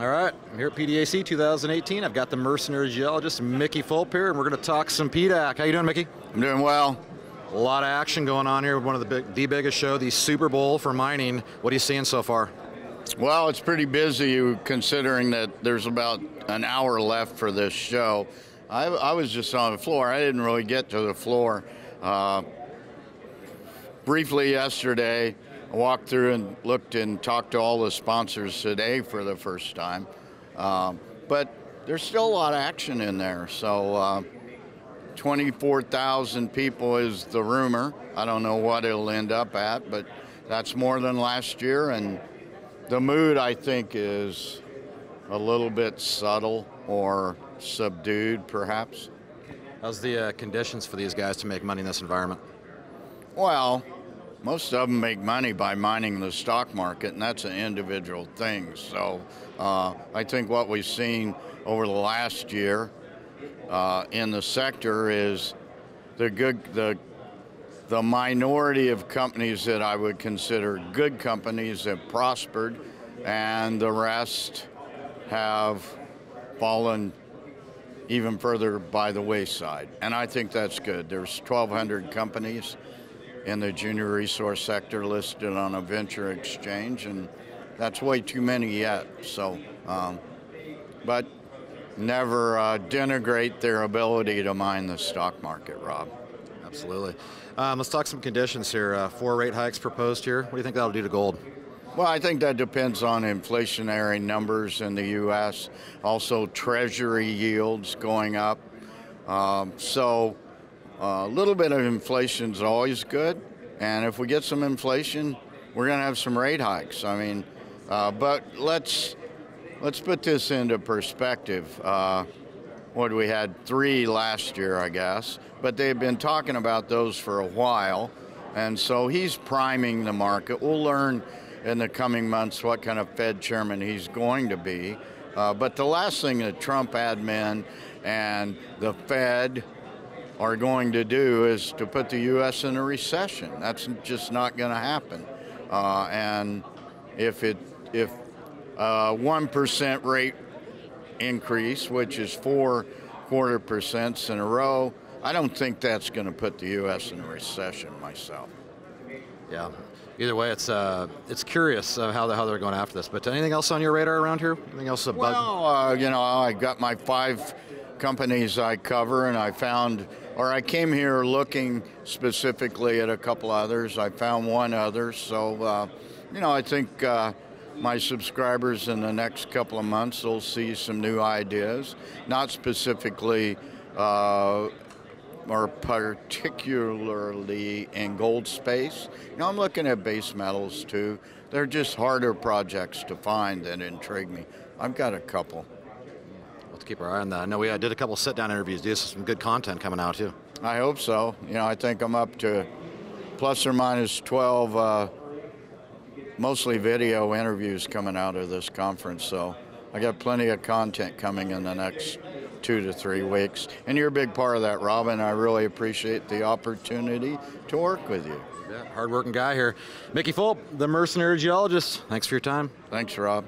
All right, I'm here at PDAC 2018. I've got the mercenary geologist Mickey Fulp here, and we're going to talk some PDAC. How you doing, Mickey? I'm doing well. A lot of action going on here with one of the biggest show, the Super Bowl for mining. What are you seeing so far? Well, it's pretty busy considering that there's about an hour left for this show. I was just on the floor. I didn't really get to the floor. Briefly yesterday, I walked through and looked and talked to all the sponsors today for the first time. But there's still a lot of action in there. So 24,000 people is the rumor. I don't know what it'll end up at, but that's more than last year. And the mood, I think, is a little bit subtle or subdued, perhaps. How's the conditions for these guys to make money in this environment? Well, most of them make money by mining the stock market, and that's an individual thing. So I think what we've seen over the last year in the sector is the minority of companies that I would consider good companies have prospered, and the rest have fallen even further by the wayside. And I think that's good. There's 1,200 companies in the junior resource sector listed on a venture exchange, and that's way too many yet. So, but never denigrate their ability to mine the stock market, Rob. Absolutely. Let's talk some conditions here. 4 rate hikes proposed here. What do you think that'll do to gold? Well, I think that depends on inflationary numbers in the U.S., also Treasury yields going up. So a little bit of inflation is always good, and if we get some inflation, we're going to have some rate hikes. I mean, but let's put this into perspective. What we had 3 last year, I guess, but they've been talking about those for a while, and so he's priming the market. We'll learn in the coming months what kind of Fed chairman he's going to be. But the last thing the Trump admin and the Fed are going to do is to put the U.S. in a recession. That's just not going to happen. And if 1% rate increase, which is 4.25% in a row, I don't think that's going to put the U.S. in a recession myself. Yeah. Either way, it's curious how they're going after this. But anything else on your radar around here? Anything else a bug? Well, you know, I got my 5 companies I cover, and I came here looking specifically at a couple others. I found one other. So, you know, I think my subscribers in the next couple of months will see some new ideas, not specifically or particularly in gold space. You know, I'm looking at base metals too. They're just harder projects to find that intrigue me. I've got a couple. Let's keep our eye on that. I know we did a couple sit-down interviews. There's some good content coming out too. I hope so. You know, I think I'm up to plus or minus 12 mostly video interviews coming out of this conference. So I got plenty of content coming in the next 2 to 3 weeks. And you're a big part of that, Robin. I really appreciate the opportunity to work with you. Yeah, hard-working guy here. Mickey Fulp, the mercenary geologist. Thanks for your time. Thanks, Rob.